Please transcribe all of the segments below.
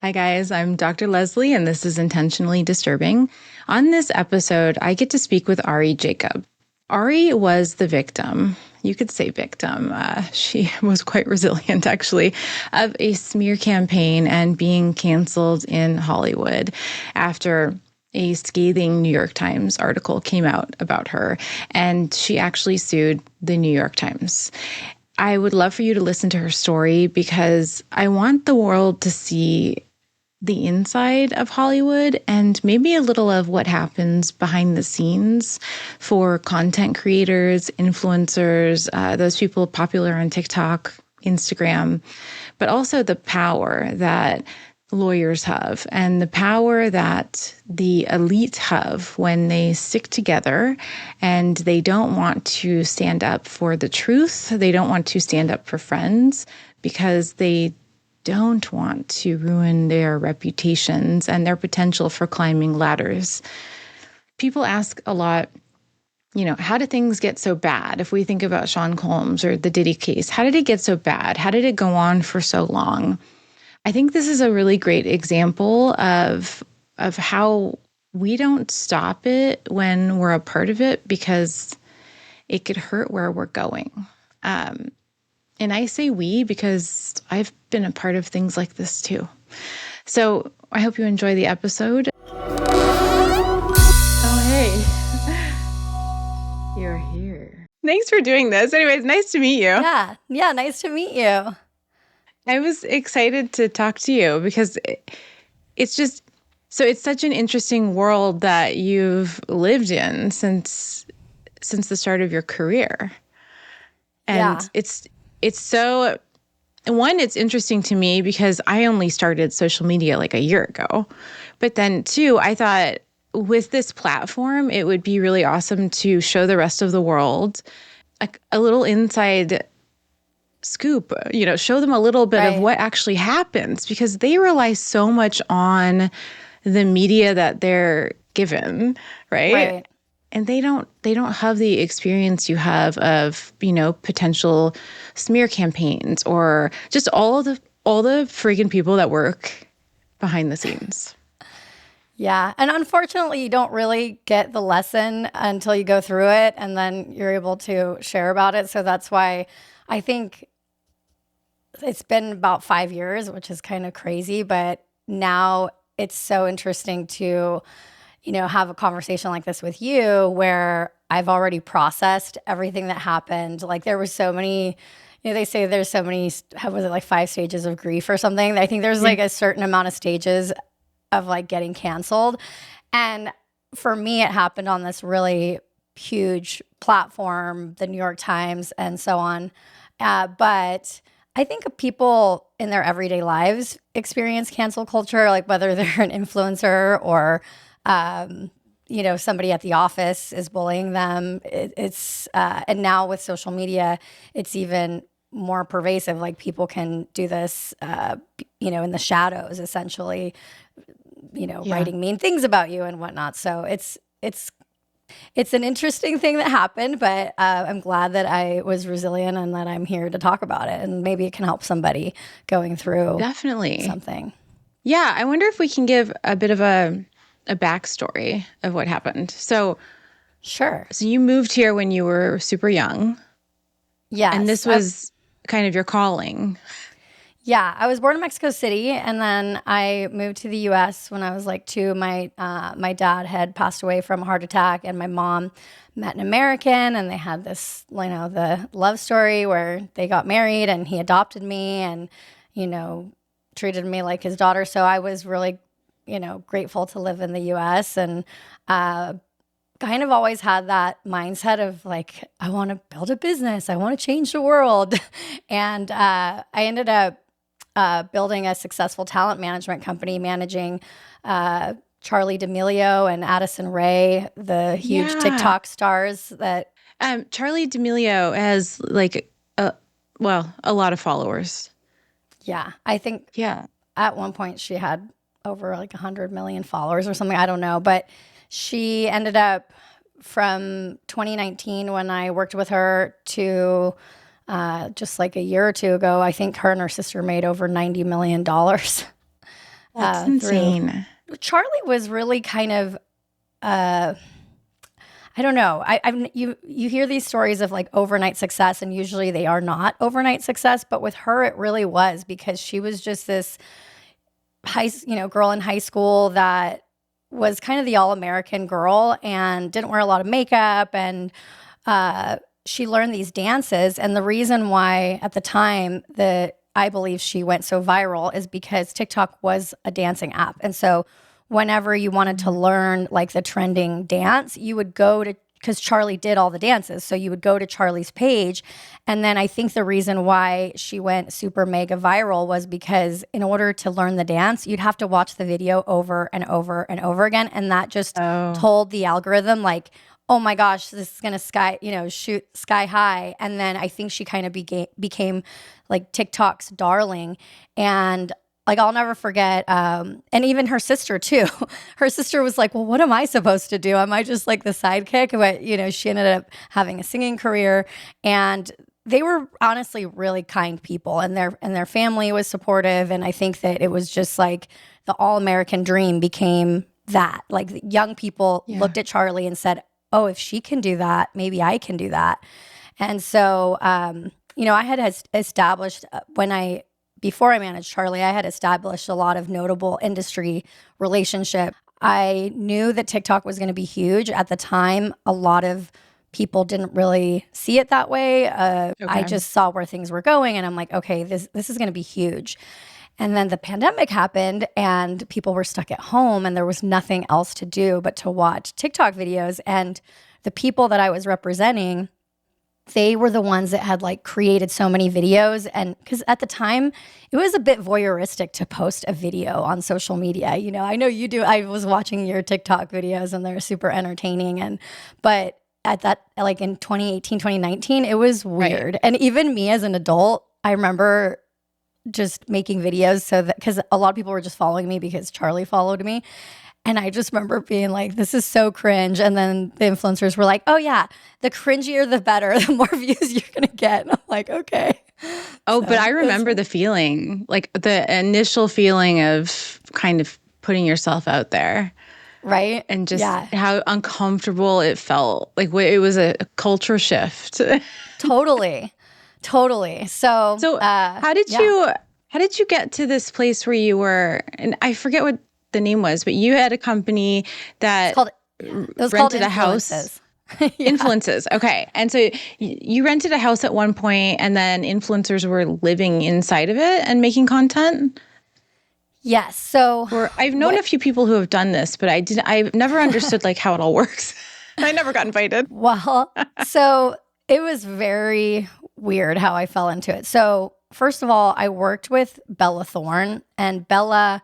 Hi, guys. I'm Dr. Leslie, and this is Intentionally Disturbing. On this episode, I get to speak with Ari Jacob. Ari was the victim. You could say victim. She was quite resilient, actually, of a smear campaign and being canceled in Hollywood after a scathing New York Times article came out about her, and she actually sued the New York Times. I would love for you to listen to her story because I want the world to see the inside of Hollywood and maybe a little of what happens behind the scenes for content creators, influencers, those people popular on TikTok, Instagram, but also the power that lawyers have and the power that the elite have when they stick together and they don't want to stand up for the truth. They don't want to stand up for friends because they don't want to ruin their reputations and their potential for climbing ladders. People ask a lot, how did things get so bad? If we think about Sean Combs or the Diddy case, how did it get so bad? How did it go on for so long? I think this is a really great example of how we don't stop it when we're a part of it because it could hurt where we're going. And I say we because I've been a part of things like this too. So I hope you enjoy the episode. Oh, hey. You're here. Thanks for doing this. Anyways, nice to meet you. Yeah, nice to meet you. I was excited to talk to you because it's just, so it's such an interesting world that you've lived in since the start of your career. And it's so, one, it's interesting to me because I only started social media like a year ago. But then two, I thought with this platform, it would be really awesome to show the rest of the world a little inside scoop, show them a little bit of what actually happens because they rely so much on the media that they're given, right? And they don't have the experience you have of, potential smear campaigns or just all the friggin' people that work behind the scenes. Yeah. And unfortunately, you don't really get the lesson until you go through it and then you're able to share about it. So that's why I think it's been about 5 years, which is kind of crazy. But now it's so interesting to have a conversation like this with you where I've already processed everything that happened. Like there was so many, they say there's so many, how was it, like 5 stages of grief or something? I think there's like a certain amount of stages of like getting canceled. And for me, it happened on this really huge platform, the New York Times and so on. But I think people in their everyday lives experience cancel culture, like whether they're an influencer or somebody at the office is bullying them. And now with social media, it's even more pervasive. Like people can do this, in the shadows, essentially, writing mean things about you and whatnot. So it's an interesting thing that happened, but I'm glad that I was resilient and that I'm here to talk about it. And maybe it can help somebody going through definitely something. Yeah, I wonder if we can give a bit of a backstory of what happened. So, sure. So you moved here when you were super young. Yes. And this was kind of your calling. Yeah, I was born in Mexico City, and then I moved to the U.S. when I was like 2. My dad had passed away from a heart attack, and my mom met an American, and they had this, the love story where they got married, and he adopted me, and treated me like his daughter. So I was really, grateful to live in the U.S. and kind of always had that mindset of like, I want to build a business, I want to change the world, and I ended up building a successful talent management company, managing Charlie D'Amelio and Addison Rae, the huge TikTok stars that. Charlie D'Amelio has like a lot of followers. Yeah, I think at one point she had over like 100 million followers or something. I don't know, but she ended up from 2019 when I worked with her to just like a year or two ago, I think her and her sister made over $90 million That's through. insane. Charlie was really kind of, I don't know. You hear these stories of like overnight success, and usually they are not overnight success. But with her, it really was, because she was just this girl in high school that was kind of the all-American girl and didn't wear a lot of makeup, and she learned these dances. And the reason why at the time that I believe she went so viral is because TikTok was a dancing app. And so whenever you wanted to learn like the trending dance, you would go to, because Charlie did all the dances. So you would go to Charlie's page. And then I think the reason why she went super mega viral was because in order to learn the dance, you'd have to watch the video over and over and over again. And that just told the algorithm like, oh my gosh, this is going to shoot sky high. And then I think she kind of became like TikTok's darling. And like, I'll never forget, and even her sister too. Her sister was like, well, what am I supposed to do? Am I just like the sidekick? But, she ended up having a singing career, and they were honestly really kind people, and their family was supportive. And I think that it was just like the all-American dream became that. Like young people looked at Charlie and said, oh, if she can do that, maybe I can do that. And so, I had established before I managed Charlie, I had established a lot of notable industry relationships. I knew that TikTok was going to be huge. At the time, a lot of people didn't really see it that way. I just saw where things were going, and I'm like, okay, this is going to be huge. And then the pandemic happened, and people were stuck at home, and there was nothing else to do but to watch TikTok videos. And the people that I was representing, they were the ones that had like created so many videos. And because at the time it was a bit voyeuristic to post a video on social media. I know you do. I was watching your TikTok videos and they're super entertaining. But at that, like in 2018, 2019, it was weird. Right. And even me as an adult, I remember just making videos so that, because a lot of people were just following me because Charlie followed me. And I just remember being like, this is so cringe. And then the influencers were like, oh yeah, the cringier, the better, the more views you're going to get. And I'm like, okay. Oh, but I remember the feeling, like the initial feeling of kind of putting yourself out there. Right. And just how uncomfortable it felt. Like it was a culture shift. Totally. So how did you get to this place where you were, and I forget what the name was, but you had a company that rented a house. Influences. Okay. And so you rented a house at one point, and then influencers were living inside of it and making content? Yes. So I've known a few people who have done this, but I've never understood like how it all works. I never got invited. Well, so it was very weird how I fell into it. So first of all, I worked with Bella Thorne, and Bella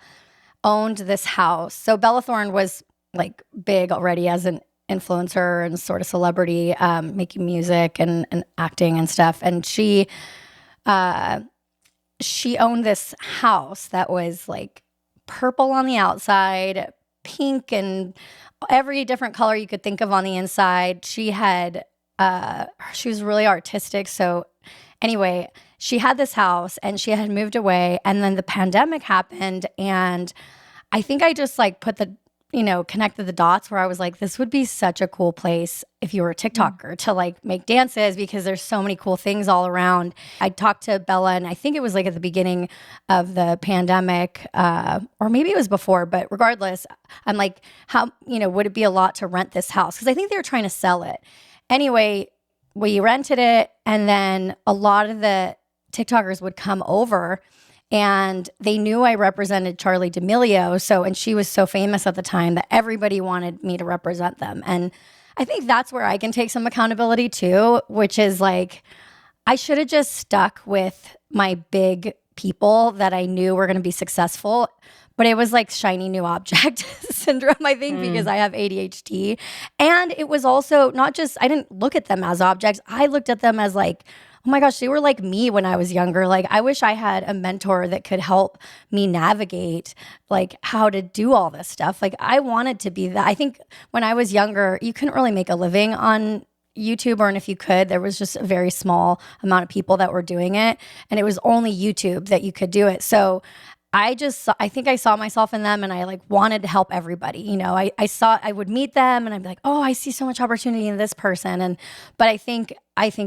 owned this house. So Bella Thorne was like big already as an influencer and sort of celebrity, making music and acting and stuff. And she owned this house that was like purple on the outside, pink, and every different color you could think of on the inside. She was really artistic. So anyway, she had this house and she had moved away, and then the pandemic happened, and I think I just like connected the dots where I was like, this would be such a cool place if you were a TikToker to like make dances, because there's so many cool things all around. I talked to Bella, and I think it was like at the beginning of the pandemic, or maybe it was before, but regardless, I'm like, how, would it be a lot to rent this house? Because I think they were trying to sell it. Anyway, we rented it, and then a lot of the TikTokers would come over, and they knew I represented Charli D'Amelio. And she was so famous at the time that everybody wanted me to represent them. And I think that's where I can take some accountability too, which is like, I should have just stuck with my big people that I knew were going to be successful. But it was like shiny new object syndrome, I think, because I have ADHD. And it was also not just, I didn't look at them as objects. I looked at them as like, oh my gosh, they were like me when I was younger. Like, I wish I had a mentor that could help me navigate like how to do all this stuff. Like, I wanted to be that. I think when I was younger, you couldn't really make a living on YouTube, or and if you could, there was just a very small amount of people that were doing it. And it was only YouTube that you could do it. So I think I saw myself in them, and I like wanted to help everybody. I would meet them and I'd be like, oh, I see so much opportunity in this person. But I think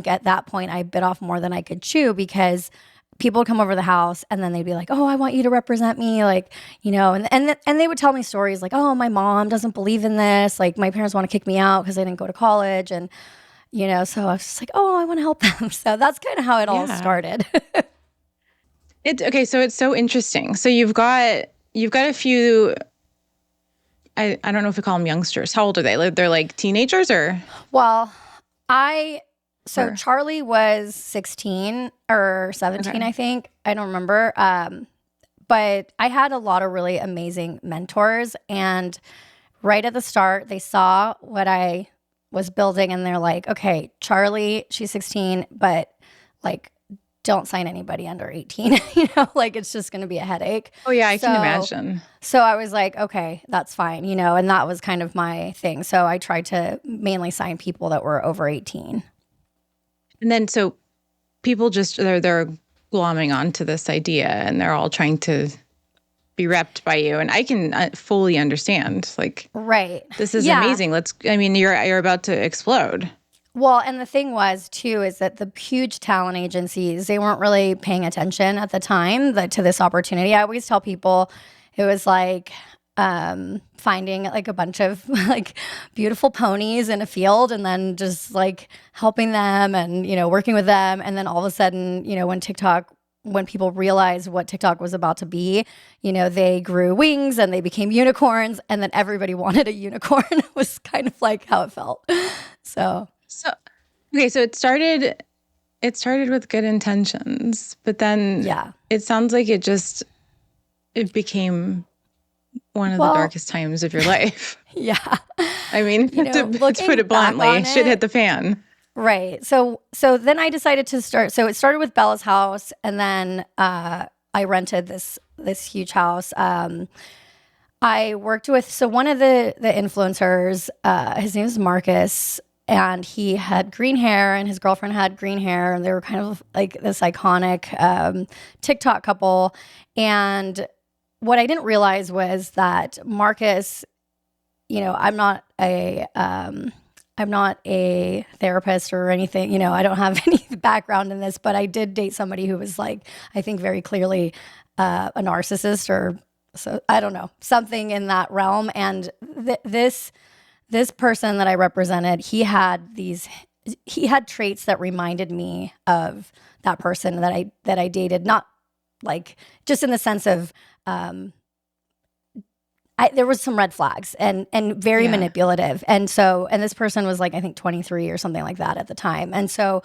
at that point I bit off more than I could chew, because people would come over the house and then they'd be like, oh, I want you to represent me. Like, and they would tell me stories like, oh, my mom doesn't believe in this. Like, my parents want to kick me out because I didn't go to college. And, so I was just like, oh, I want to help them. So that's kind of how it all started. Okay, so it's so interesting. So you've got a few. I don't know if we call them youngsters. How old are they? They're like teenagers, or? Well, Charlie was 16 or 17, okay. I think. I don't remember. But I had a lot of really amazing mentors, and right at the start, they saw what I was building, and they're like, okay, Charlie, she's 16, but like, don't sign anybody under 18. Like, it's just going to be a headache. Oh yeah, I can imagine. So I was like, okay, that's fine, and that was kind of my thing. So I tried to mainly sign people that were over 18. And then so people just they're glomming onto this idea, and they're all trying to be repped by you. And I can fully understand, like, right, this is amazing. You're about to explode. Well, and the thing was, too, is that the huge talent agencies, they weren't really paying attention at the time to this opportunity. I always tell people it was like finding like a bunch of like beautiful ponies in a field, and then just like helping them and, working with them. And then all of a sudden, when people realized what TikTok was about to be, they grew wings and they became unicorns, and then everybody wanted a unicorn. It was kind of like how it felt. So it started with good intentions, but then it sounds like it became one of the darkest times of your life. Yeah. I mean, to put it bluntly, shit hit the fan. Right. So then I decided to start. So it started with Bella's house, and then I rented this huge house. I worked with one of the influencers. His name is Marcus. And he had green hair, and his girlfriend had green hair, and they were kind of like this iconic TikTok couple. And what I didn't realize was that Marcus, I'm not a therapist or anything. I don't have any background in this, but I did date somebody who was like, I think very clearly a narcissist, or so, I don't know, something in that realm. And this person that I represented, he had traits that reminded me of that person that I dated, not like just in the sense of there was some red flags and very manipulative. And this person was like, I think 23 or something like that at the time. And so,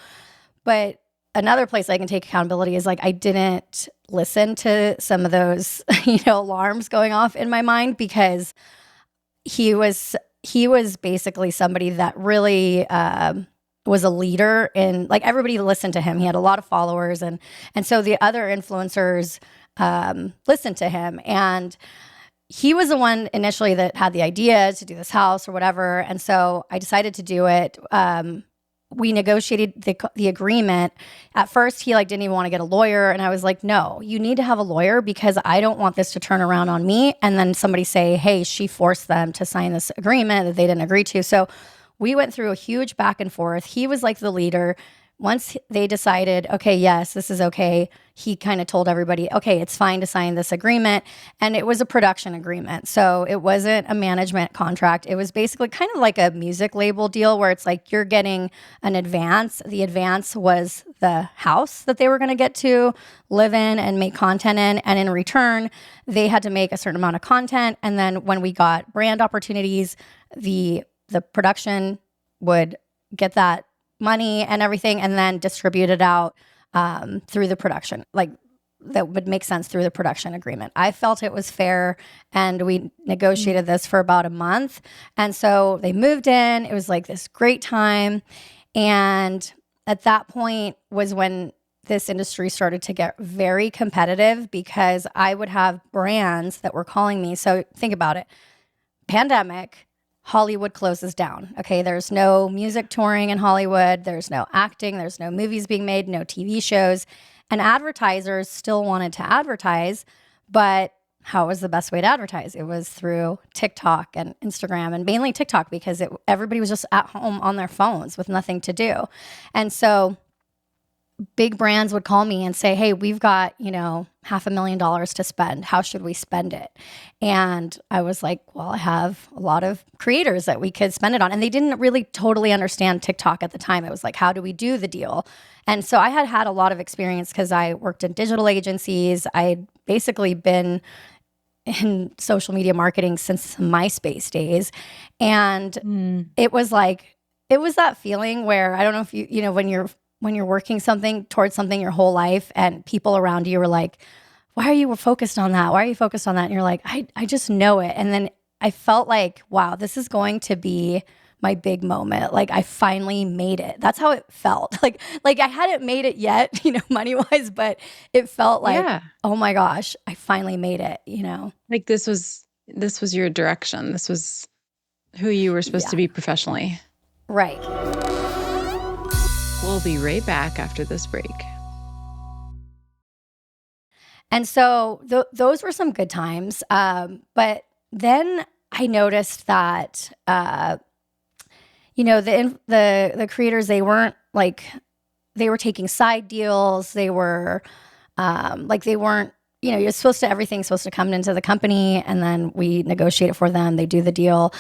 but another place I can take accountability is like, I didn't listen to some of those, alarms going off in my mind, because he was basically somebody that really was a leader in, like, everybody listened to him. He had a lot of followers, and so the other influencers listened to him, and he was the one initially that had the idea to do this house or whatever. And so I decided to do it. We negotiated the agreement. At first, he didn't even want to get a lawyer. And I was like, no, you need to have a lawyer, because I don't want this to turn around on me and then somebody say, hey, she forced them to sign this agreement that they didn't agree to. So we went through a huge back and forth. He was like the leader. Once they decided, okay, yes, this is okay, he kind of told everybody, okay, it's fine to sign this agreement. And it was a production agreement. So it wasn't a management contract. It was basically kind of like a music label deal, where it's like you're getting an advance. The advance was the house that they were going to get to live in and make content in. And in return, they had to make a certain amount of content. And then when we got brand opportunities, the production would get that money and everything, and then distribute it out through the production. Like, that would make sense through the production agreement. I felt it was fair, and we negotiated this for about a month. And so they moved in. It was like this great time. And at that point was when this industry started to get very competitive, because I would have brands that were calling me. So think about it. Pandemic, Hollywood closes down. Okay, there's no music touring in Hollywood. There's no acting. There's no movies being made, no TV shows. And advertisers still wanted to advertise, But how was the best way to advertise? It was through TikTok and Instagram, and mainly TikTok because everybody was just at home on their phones with nothing to do. And so big brands would call me and say, hey, we've got, $500,000 to spend. How should we spend it? And I was like, well, I have a lot of creators that we could spend it on. And they didn't really totally understand TikTok at the time. It was like, how do we do the deal? And so I had a lot of experience because I worked in digital agencies. I'd basically been in social media marketing since MySpace days. And it was that feeling where, I don't know if when you're working something towards something your whole life and people around you are like, why are you focused on that? Why are you focused on that? And you're like, I just know it. And then I felt like, wow, this is going to be my big moment. Like I finally made it. That's how it felt. Like I hadn't made it yet, money wise, but it felt like, oh my gosh, I finally made it, Like this was your direction. This was who you were supposed to be professionally. Right. We'll be right back after this break. And so those were some good times. But then I noticed that, the creators, they weren't they were taking side deals. They were they weren't, everything's supposed to come into the company and then we negotiate it for them. They do the deal.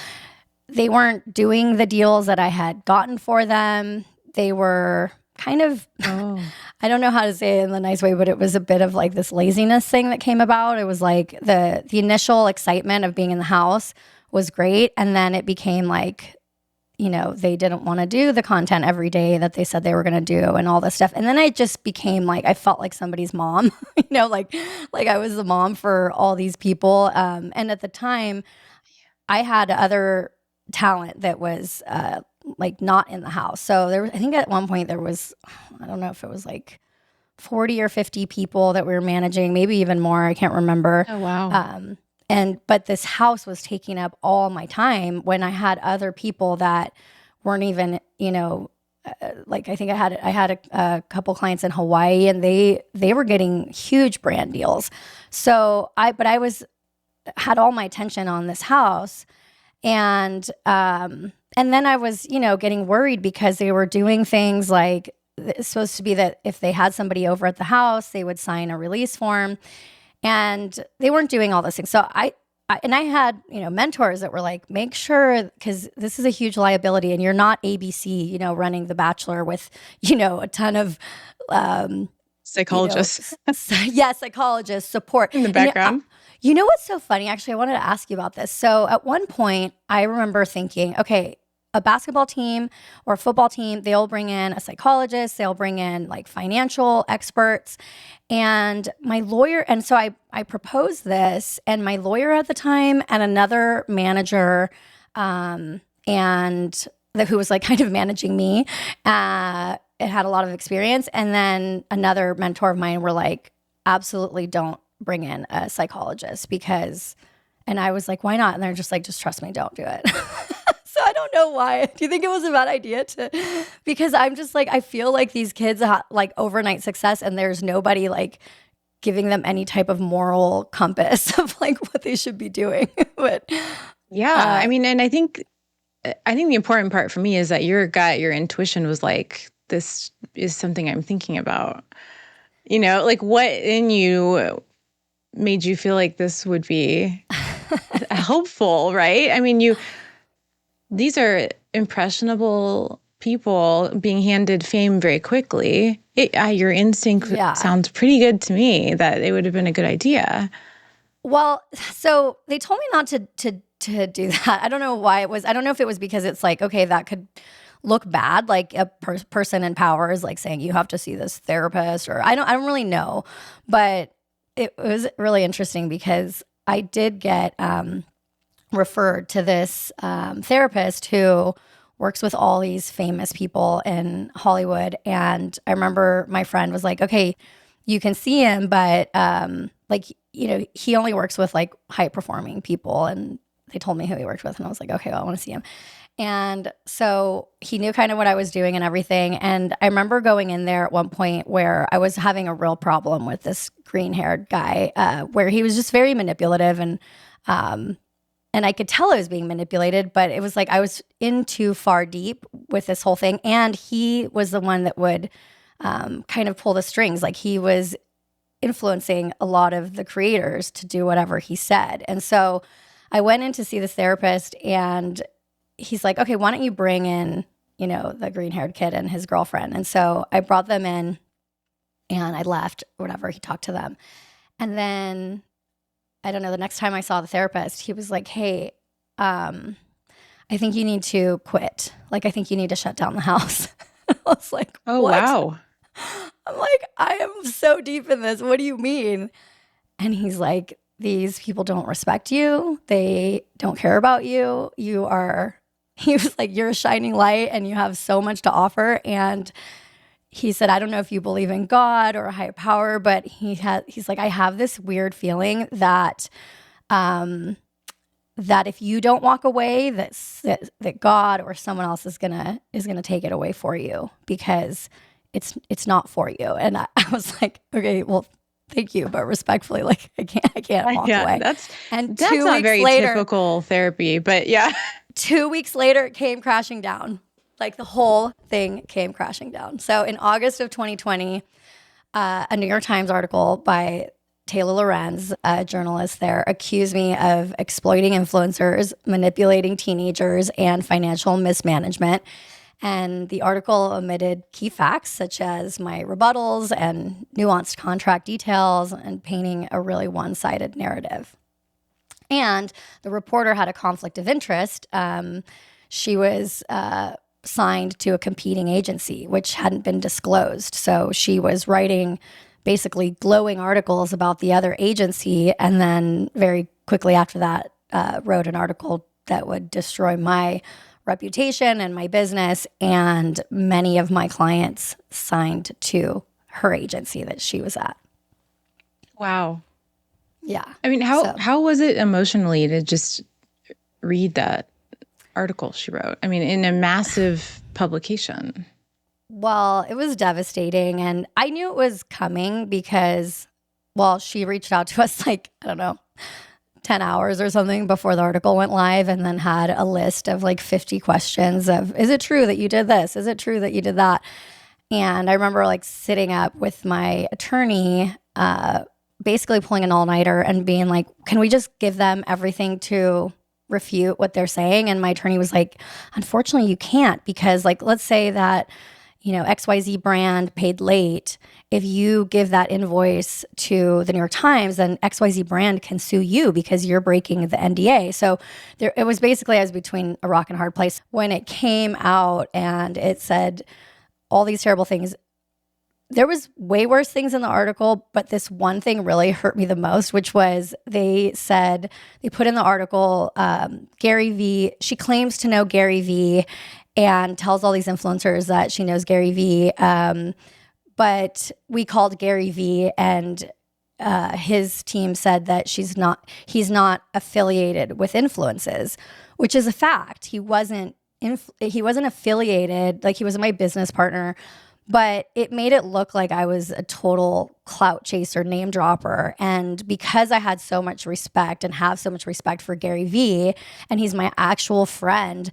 They weren't doing the deals that I had gotten for them. They were kind of, I don't know how to say it in the nice way, but it was a bit of like this laziness thing that came about. It was like the initial excitement of being in the house was great. And then it became like, they didn't want to do the content every day that they said they were going to do and all this stuff. And then I just became like, I felt like somebody's mom, like I was the mom for all these people. And at the time I had other talent that was, not in the house. So I think at one point there was, I don't know if it was like 40 or 50 people that we were managing, maybe even more. I can't remember. Oh, wow. But this house was taking up all my time when I had other people that weren't even, I think I had a couple clients in Hawaii and they were getting huge brand deals. So I had all my attention on this house. And then I was, getting worried because they were doing things like it's supposed to be that if they had somebody over at the house, they would sign a release form, and they weren't doing all those things. So I had, mentors that were like, make sure, because this is a huge liability and you're not ABC, running The Bachelor with, a ton of psychologists. Psychologists support in the background. You know what's so funny? Actually, I wanted to ask you about this. So at one point, I remember thinking, okay, a basketball team or a football team, they'll bring in a psychologist, they'll bring in like financial experts. And my lawyer, and so I proposed this, and my lawyer at the time and another manager, who was like kind of managing me, it had a lot of experience. And then another mentor of mine were like, absolutely don't bring in a psychologist and I was like, why not? And they're just like, just trust me, don't do it. So I don't know why. Do you think it was a bad idea because I'm just like, I feel like these kids have like overnight success and there's nobody like giving them any type of moral compass of like what they should be doing. But yeah, and I think the important part for me is that your gut, your intuition was like, this is something I'm thinking about. Like what in you made you feel like this would be helpful, right? These are impressionable people being handed fame very quickly. Your instinct sounds pretty good to me that it would have been a good idea. Well, so they told me not to do that. I don't know why it was. I don't know if it was because it's like, okay, that could look bad. Like a person in power is like saying you have to see this therapist, or I don't really know. But it was really interesting because I did get referred to this therapist who works with all these famous people in Hollywood. And I remember my friend was like, okay, you can see him, but he only works with like high performing people and they told me who he worked with, and I was like, okay, well, I want to see him. And so he knew kind of what I was doing and everything. And I remember going in there at one point where I was having a real problem with this green-haired guy, where he was just very manipulative, and I could tell I was being manipulated, but it was like I was in too far deep with this whole thing. And he was the one that would kind of pull the strings. Like he was influencing a lot of the creators to do whatever he said. And so I went in to see this therapist, and he's like, okay, why don't you bring in, the green-haired kid and his girlfriend? And so I brought them in, and I left, whatever. He talked to them. And then I don't know, the next time I saw the therapist, he was like, hey, I think you need to quit. Like, I think you need to shut down the house. I was like, Oh, what? wow. I'm like, I am so deep in this. What do you mean? And he's like, these people don't respect you. They don't care about you. He was like, you're a shining light and you have so much to offer. And he said, I don't know if you believe in God or a higher power, but he's like, I have this weird feeling that that if you don't walk away, that God or someone else is gonna take it away for you, because it's not for you. And I was like, okay, well, thank you, but respectfully, like I can't walk away. That's and not very typical therapy, but yeah. 2 weeks later, it came crashing down. Like the whole thing came crashing down. So in August of 2020, a New York Times article by Taylor Lorenz, a journalist there, accused me of exploiting influencers, manipulating teenagers, and financial mismanagement. And the article omitted key facts such as my rebuttals and nuanced contract details, and painting a really one-sided narrative. And the reporter had a conflict of interest. She was signed to a competing agency, which hadn't been disclosed. So she was writing basically glowing articles about the other agency, and then very quickly after that wrote an article that would destroy my reputation and my business, and many of my clients signed to her agency that she was at. Wow. Yeah. I mean, how was it emotionally to just read that article she wrote? I mean, in a massive publication. Well, it was devastating, and I knew it was coming because, well, she reached out to us like, I don't know, 10 hours or something before the article went live, and then had a list of like 50 questions of, is it true that you did this? Is it true that you did that? And I remember like sitting up with my attorney, basically pulling an all-nighter and being like, can we just give them everything to refute what they're saying? And my attorney was like, unfortunately, you can't, because like, let's say that, XYZ brand paid late. If you give that invoice to the New York Times, then XYZ brand can sue you because you're breaking the NDA. So it was basically, I was between a rock and a hard place when it came out, and it said all these terrible things. There was way worse things in the article, but this one thing really hurt me the most, which was they put in the article, Gary Vee, she claims to know Gary Vee and tells all these influencers that she knows Gary Vee. But we called Gary Vee, and his team said that he's not affiliated with influences, which is a fact. He wasn't affiliated, like he was my business partner. But it made it look like I was a total clout chaser, name dropper. And because I had so much respect and have so much respect for Gary Vee, and he's my actual friend,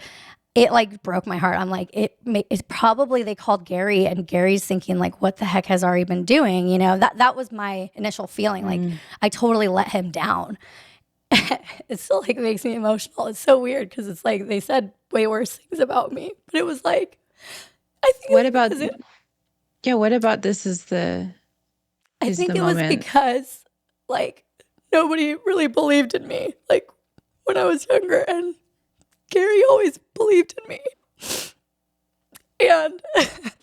it like broke my heart. I'm like, it's probably they called Gary, and Gary's thinking like, what the heck has Ari been doing? That was my initial feeling. Like I totally let him down. It still like makes me emotional. It's so weird because it's like they said way worse things about me, but it was like, I think. What about this is the I think the it moment. was because like nobody really believed in me like when I was younger, and Gary always believed in me. And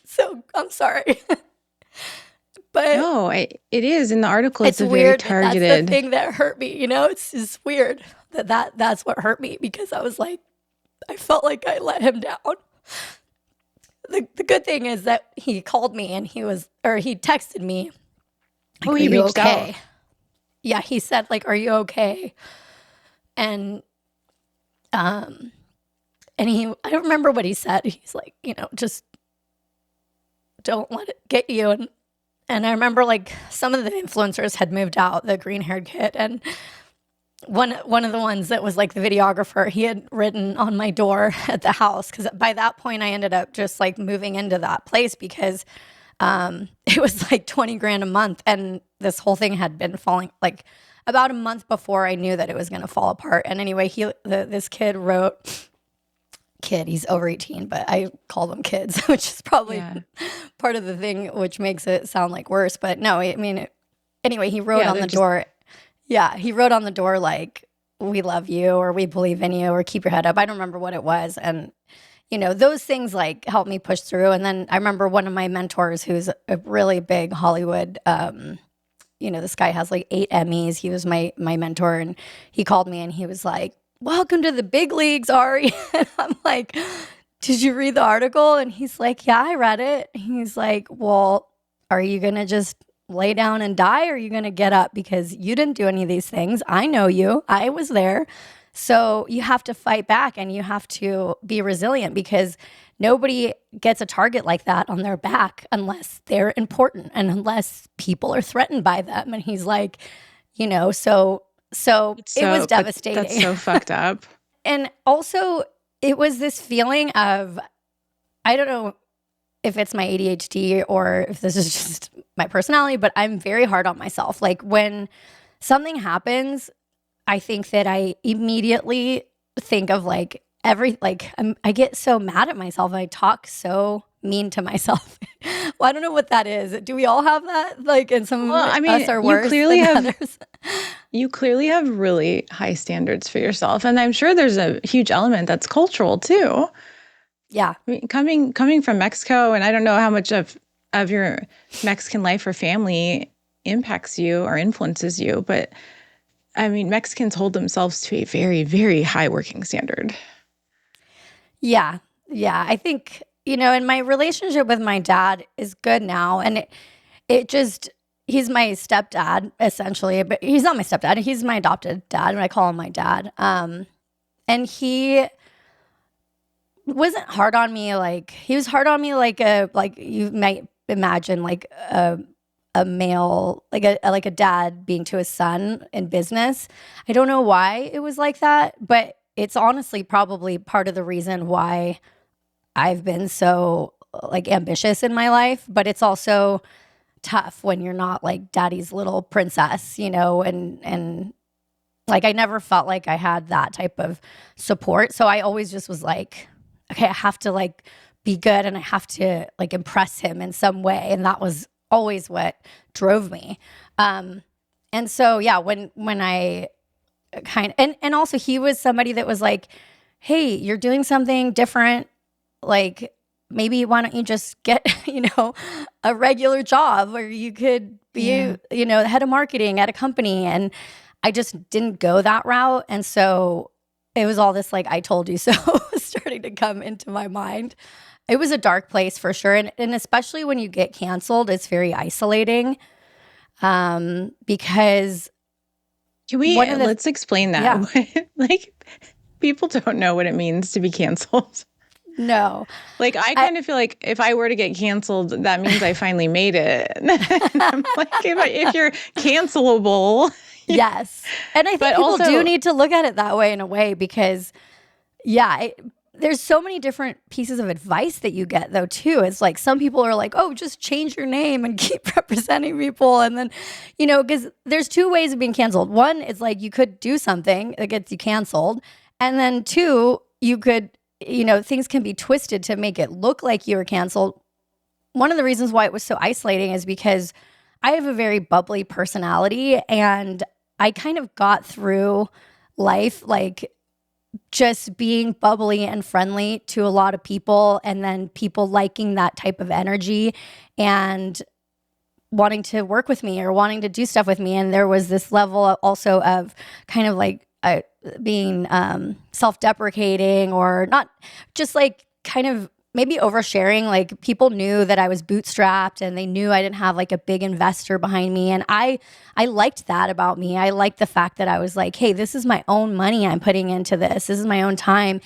so I'm sorry. But no, it is in the article. It's a weird, very targeted. That's the thing that hurt me. It's just weird that's what hurt me, because I was like, I felt like I let him down. The good thing is that he called me and he texted me. Like, he reached out. Yeah, he said like, are you okay? And And I don't remember what he said. He's like, just don't let it get you. And I remember like some of the influencers had moved out, the green haired kid. And one of the ones that was like the videographer, he had written on my door at the house. Cause by that point I ended up just like moving into that place because it was like 20 grand a month. And this whole thing had been falling like about a month before I knew that it was going to fall apart. And anyway, this kid wrote, he's over 18, but I call them kids, which is probably part of the thing, which makes it sound like worse. But no, I mean, anyway, he wrote on the door. Yeah, he wrote on the door like, we love you, or we believe in you, or keep your head up. I don't remember what it was. And, those things like helped me push through. And then I remember one of my mentors who's a really big Hollywood, this guy has like 8 Emmys. He was my mentor, and he called me and he was like, welcome to the big leagues, Ari. And I'm like, did you read the article? And he's like, yeah, I read it. He's like, well, are you going to just lay down and die, or are you going to get up? Because you didn't do any of these things. I know you. I was there. So you have to fight back, and you have to be resilient, because nobody gets a target like that on their back unless they're important and unless people are threatened by them. And he's like, so it was devastating. That's so fucked up. And also it was this feeling of, I don't know if it's my ADHD or if this is just my personality, but I'm very hard on myself. Like when something happens, I think that I immediately think of like I get so mad at myself. I talk so mean to myself. Well, I don't know what that is. Do we all have that? Like, and some of us are worse than others. You clearly have really high standards for yourself, and I'm sure there's a huge element that's cultural too. Yeah, I mean, coming from Mexico, and I don't know how much of your Mexican life or family impacts you or influences you, but I mean, Mexicans hold themselves to a very, very high working standard. Yeah. I think, and my relationship with my dad is good now. And it just, he's my stepdad, essentially, but he's not my stepdad. He's my adopted dad, and I call him my dad. And he wasn't hard on me. Like, he was hard on me like you might imagine, like a male, like a dad being to his son in business. I don't know why it was like that, but it's honestly probably part of the reason why I've been so like ambitious in my life. But it's also tough when you're not like daddy's little princess, and like I never felt like I had that type of support. So I always just was like, okay, I have to like be good, and I have to like impress him in some way. And that was always what drove me. And so, yeah, when I and also he was somebody that was like, hey, you're doing something different. Like, maybe why don't you just get, a regular job where you could be, the head of marketing at a company. And I just didn't go that route. And so it was all this, like, I told you so starting to come into my mind. It was a dark place for sure. And especially when you get canceled, it's very isolating, because let's explain that. Yeah. Like, people don't know what it means to be canceled. No. Like, I kind of feel like if I were to get canceled, that means I finally made it. And I'm like, if you're cancelable. Yes. And I think people do need to look at it that way in a way, because, there's so many different pieces of advice that you get, though, too. It's like some people are like, oh, just change your name and keep representing people. And then, because there's 2 ways of being canceled. One is like you could do something that gets you canceled. And then 2, you could, things can be twisted to make it look like you were canceled. One of the reasons why it was so isolating is because I have a very bubbly personality, and I kind of got through life like just being bubbly and friendly to a lot of people, and then people liking that type of energy and wanting to work with me or wanting to do stuff with me. And there was this level also of kind of like being self-deprecating, or not, just like kind of maybe oversharing. Like people knew that I was bootstrapped and they knew I didn't have like a big investor behind me. And I liked that about me. I liked the fact that I was like, hey, this is my own money I'm putting into this. This is my own time.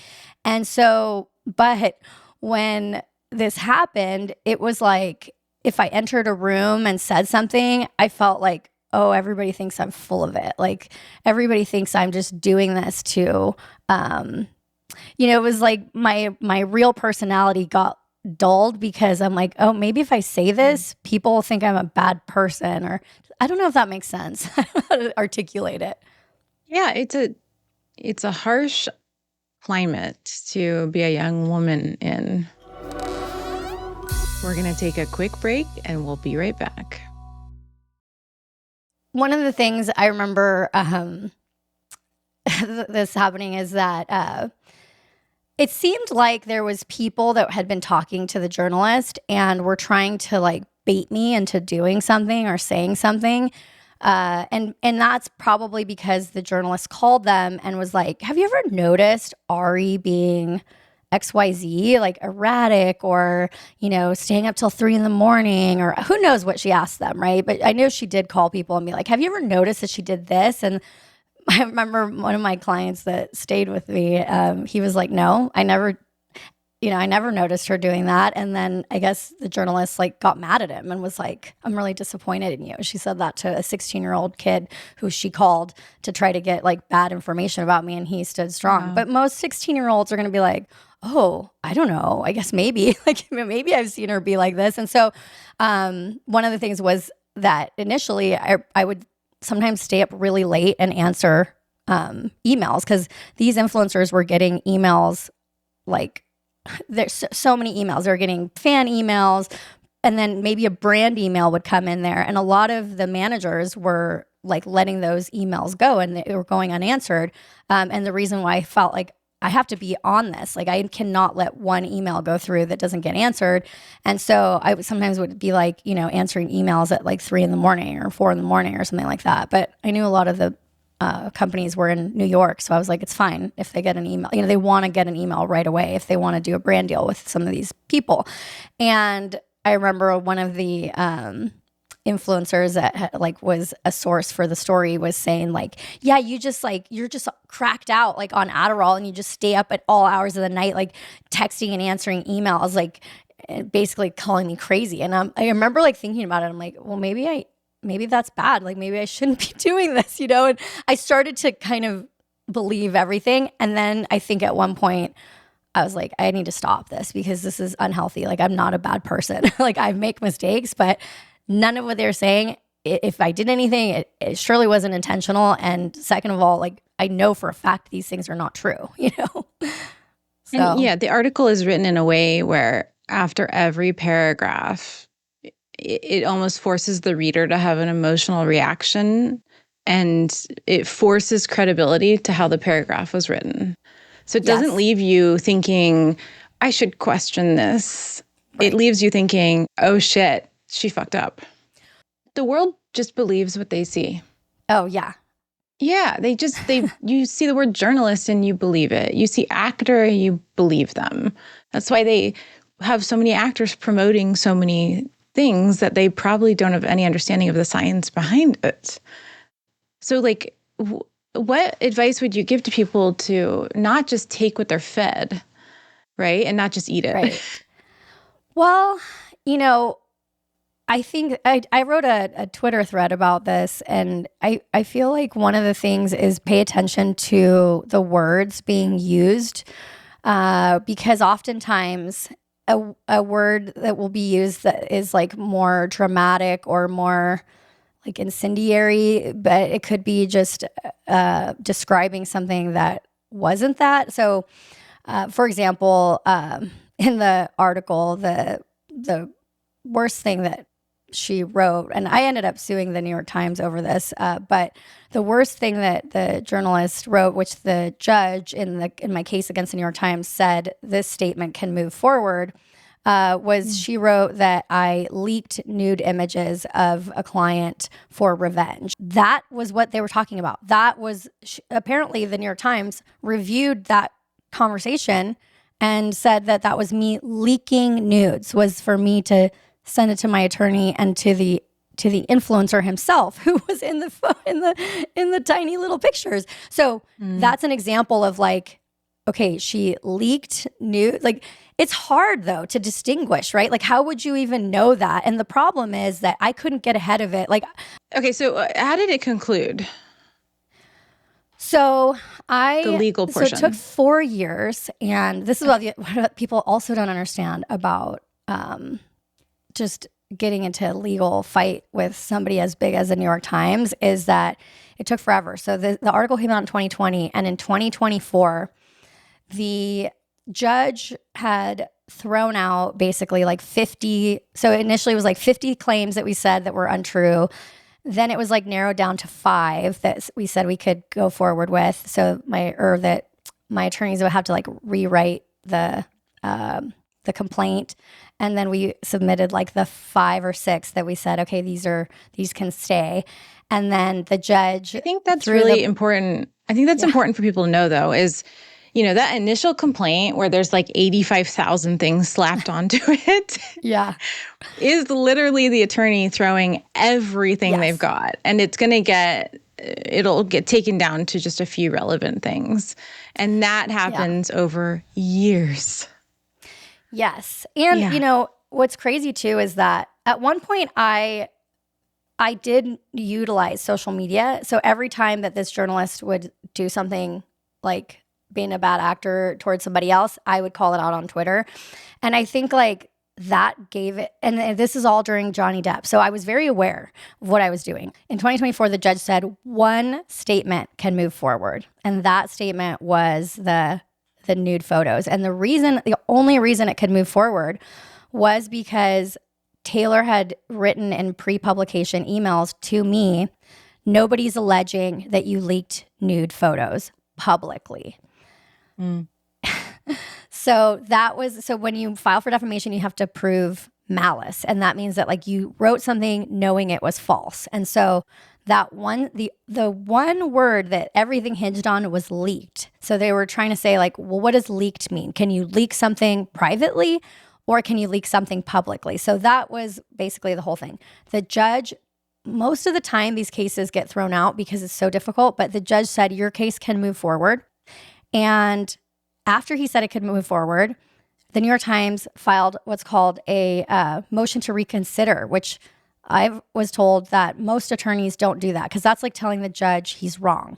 And so, but when this happened, it was like if I entered a room and said something, I felt like, oh, everybody thinks I'm full of it. Like everybody thinks I'm just doing this to, it was like my real personality got dulled because I'm like, oh, maybe if I say this, people think I'm a bad person, or I don't know if that makes sense. I don't know how to articulate it. Yeah, it's a harsh climate to be a young woman in. We're going to take a quick break and we'll be right back. One of the things I remember this happening is that it seemed like there was people that had been talking to the journalist and were trying to like bait me into doing something or saying something. And that's probably because the journalist called them and was like, have you ever noticed Ari being XYZ, like erratic, or, staying up till 3 a.m, or who knows what she asked them, right? But I know she did call people and be like, have you ever noticed that she did this? And I remember one of my clients that stayed with me, he was like, no, I never noticed her doing that. And then I guess the journalist like got mad at him and was like, I'm really disappointed in you. She said that to a 16-year-old kid who she called to try to get like bad information about me, and he stood strong. Wow. But most 16-year-olds are going to be like, oh, I don't know. I guess maybe maybe I've seen her be like this. And so one of the things was that initially I would sometimes stay up really late and answer emails, because these influencers were getting emails like, there's so many emails. They're getting fan emails, and then maybe a brand email would come in there. And a lot of the managers were like letting those emails go, and they were going unanswered. And the reason why I felt like I have to be on this, like I cannot let one email go through that doesn't get answered. And so I sometimes would be like, answering emails at like 3 a.m. or 4 a.m. or something like that. But I knew a lot of the companies were in New York. So I was like, it's fine if they get an email. They want to get an email right away if they want to do a brand deal with some of these people. And I remember one of the influencers that like was a source for the story was saying like, yeah, you're just cracked out like on Adderall, and you just stay up at all hours of the night, like texting and answering emails, like basically calling me crazy. And I remember like thinking about it. I'm like, well, maybe that's bad. Like maybe I shouldn't be doing this, And I started to kind of believe everything. And then I think at one point I was like, I need to stop this because this is unhealthy. Like I'm not a bad person. Like I make mistakes, but none of what they're saying, if I did anything, it surely wasn't intentional. And second of all, like I know for a fact these things are not true, So. And yeah, the article is written in a way where after every paragraph, it almost forces the reader to have an emotional reaction, and it forces credibility to how the paragraph was written. So it doesn't leave you thinking, I should question this. Right. It leaves you thinking, oh shit, she fucked up. The world just believes what they see. Oh, yeah. Yeah, you see the word journalist and you believe it. You see actor, you believe them. That's why they have so many actors promoting so many things that they probably don't have any understanding of the science behind it. So like, what advice would you give to people to not just take what they're fed, right? And not just eat it. Right. Well, I think I wrote a Twitter thread about this, and I feel like one of the things is pay attention to the words being used, because oftentimes a word that will be used that is like more dramatic or more like incendiary, but it could be just describing something that wasn't that. So, for example, in the article, the worst thing that she wrote, and I ended up suing the New York Times over this, but the worst thing that the journalist wrote, which the judge in my case against the New York Times said this statement can move forward, was she wrote that I leaked nude images of a client for revenge. That was what they were talking about. That was apparently the New York Times reviewed that conversation and said that that was me leaking nudes, was for me to send it to my attorney and to the influencer himself, who was in the tiny little pictures. So that's an example of like, okay, she leaked nude. Like, it's hard though to distinguish, right? Like, how would you even know that? And the problem is that I couldn't get ahead of it. Like, okay, so how did it conclude? So the legal portion. So it took 4 years, and this is what people also don't understand about just getting into a legal fight with somebody as big as the New York Times, is that it took forever. So the article came out in 2020, and in 2024, the judge had thrown out basically like 50. So initially it was like 50 claims that we said that were untrue. Then it was like narrowed down to 5 that we said we could go forward with. So that my attorneys would have to like rewrite the complaint. And then we submitted like the 5 or 6 that we said, okay, these can stay. And then the judge, I think that's really important. I think that's important for people to know, though, is, you know, that initial complaint where there's like 85,000 things slapped onto it. Yeah. Is literally the attorney throwing everything they've got. And it'll get taken down to just a few relevant things. And that happens over years. Yes. And, you know, what's crazy too is that at one point I did utilize social media. So every time that this journalist would do something like being a bad actor towards somebody else, I would call it out on Twitter. And I think like that gave it, and this is all during Johnny Depp. So I was very aware of what I was doing. In 2024, the judge said one statement can move forward. And that statement was the nude photos. And the only reason it could move forward was because Taylor had written in pre-publication emails to me, nobody's alleging that you leaked nude photos publicly. So when you file for defamation, you have to prove malice. And that means that like you wrote something knowing it was false. And so that the one word that everything hinged on was leaked. So they were trying to say like, well, what does leaked mean? Can you leak something privately or can you leak something publicly? So that was basically the whole thing. The judge, most of the time these cases get thrown out because it's so difficult, but the judge said your case can move forward. And after he said it could move forward, the New York Times filed what's called a motion to reconsider, which I was told that most attorneys don't do that because that's like telling the judge he's wrong.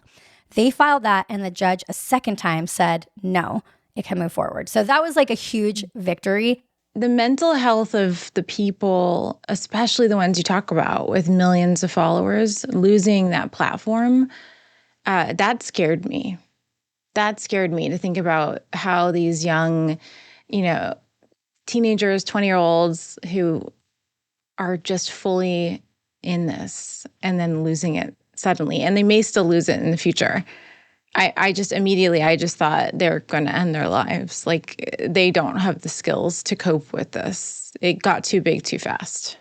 They filed that, and the judge a second time said, no, it can move forward. So that was like a huge victory. The mental health of the people, especially the ones you talk about with millions of followers, losing that platform, that scared me. That scared me to think about how these young, you know, teenagers, 20-year-olds who are just fully in this and then losing it suddenly. And they may still lose it in the future. I just thought they're going to end their lives. Like, they don't have the skills to cope with this. It got too big too fast.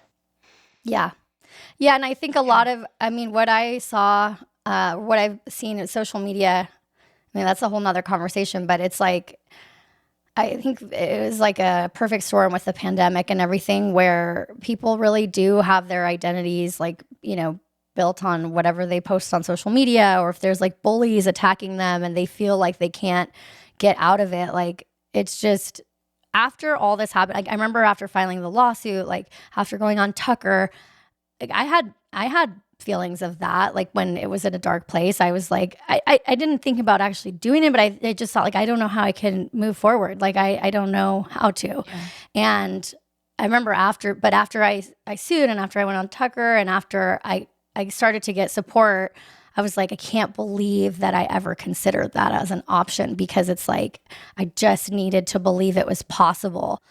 Yeah. Yeah. And I think what I saw, what I've seen in social media, I mean, that's a whole nother conversation, but it's like, I think it was like a perfect storm with the pandemic and everything where people really do have their identities, like, you know, built on whatever they post on social media, or if there's like bullies attacking them and they feel like they can't get out of it. Like, it's just, after all this happened, like, I remember after filing the lawsuit, like after going on Tucker, like I had feelings of that. Like, when it was in a dark place, I was like, I didn't think about actually doing it, but I just thought like, I don't know how I can move forward. Like, I don't know how to. Yeah. And I remember after I sued, and after I went on Tucker, and after I started to get support, I was like, I can't believe that I ever considered that as an option, because it's like, I just needed to believe it was possible.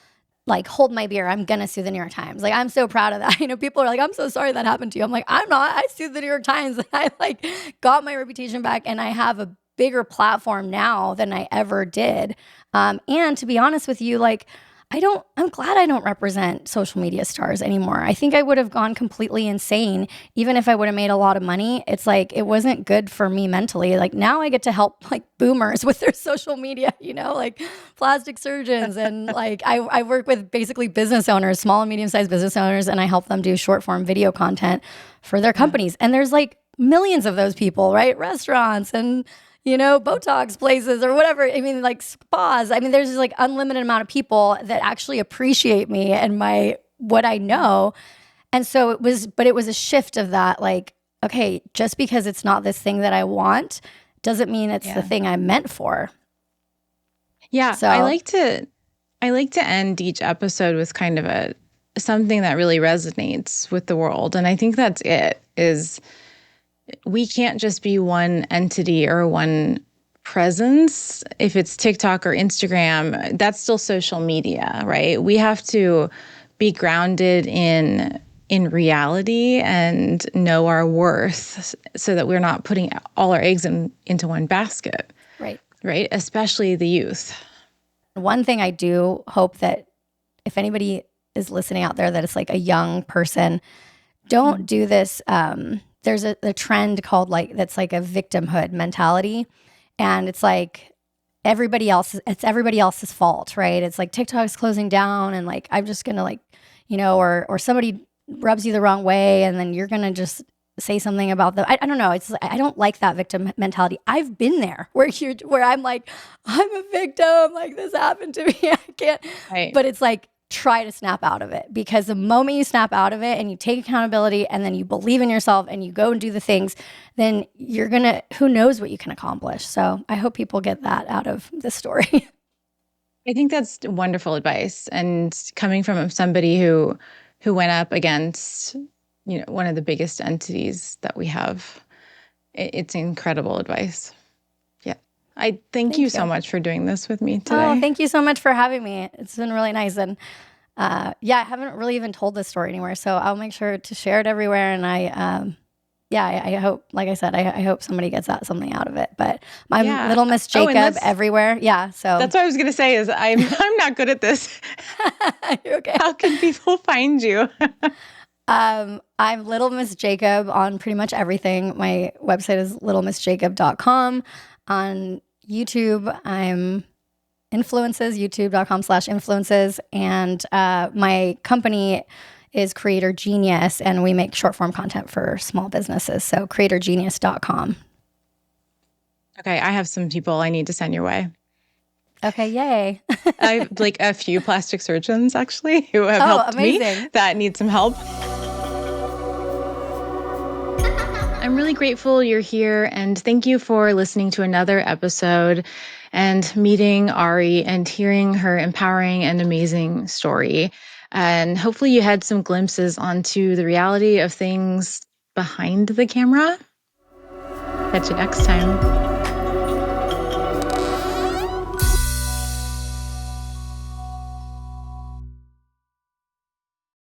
Like, hold my beer, I'm gonna sue the New York Times. Like, I'm so proud of that. You know, people are like, I'm so sorry that happened to you. I'm like, I'm not. I sued the New York Times, and I like got my reputation back, and I have a bigger platform now than I ever did. And to be honest with you, like, I'm glad I don't represent social media stars anymore. I think I would have gone completely insane even if I would have made a lot of money. It's like, it wasn't good for me mentally. Like now I get to help like boomers with their social media, like plastic surgeons. And like, I work with basically business owners, small and medium-sized business owners, and I help them do short form video content for their companies. And there's like millions of those people, right? Restaurants and Botox places or whatever. I mean, like spas. I mean, there's just like unlimited amount of people that actually appreciate me and what I know. And so it was a shift of that, like, okay, just because it's not this thing that I want doesn't mean it's the thing I'm meant for. Yeah. So I like to end each episode with kind of something that really resonates with the world. And I think that's is we can't just be one entity or one presence. If it's TikTok or Instagram, that's still social media, right? We have to be grounded in reality and know our worth so that we're not putting all our eggs into one basket. Right? Especially the youth. One thing I do hope that if anybody is listening out there that it's like a young person, don't do this. There's a trend called that's like a victimhood mentality. And it's like it's everybody else's fault, right? It's like TikTok's closing down and like, I'm just going to or somebody rubs you the wrong way and then you're going to just say something about them. I don't know. I don't like that victim mentality. I've been there where I'm like, I'm a victim. Like this happened to me. I can't. Right. But it's like, try to snap out of it, because the moment you snap out of it and you take accountability and then you believe in yourself and you go and do the things, then who knows what you can accomplish. So I hope people get that out of this story. I think that's wonderful advice. And coming from somebody who went up against, one of the biggest entities that we have, it's incredible advice. Yeah. I thank you so much for doing this with me today. Oh, thank you so much for having me. It's been really nice. And I haven't really even told this story anywhere, so I'll make sure to share it everywhere. And I hope, like I said, I hope somebody gets something out of it. But my Little Miss Jacob everywhere. Yeah. So that's what I was going to say is I'm not good at this. You're okay. How can people find you? I'm Little Miss Jacob on pretty much everything. My website is littlemissjacob.com. On YouTube, I'm influences, youtube.com/influences. And my company is Creator Genius, and we make short form content for small businesses. So creatorgenius.com. Okay, I have some people I need to send your way. Okay, yay. I have like a few plastic surgeons actually who have helped me that need some help. I'm really grateful you're here, and thank you for listening to another episode and meeting Ari and hearing her empowering and amazing story. And hopefully you had some glimpses onto the reality of things behind the camera. Catch you next time.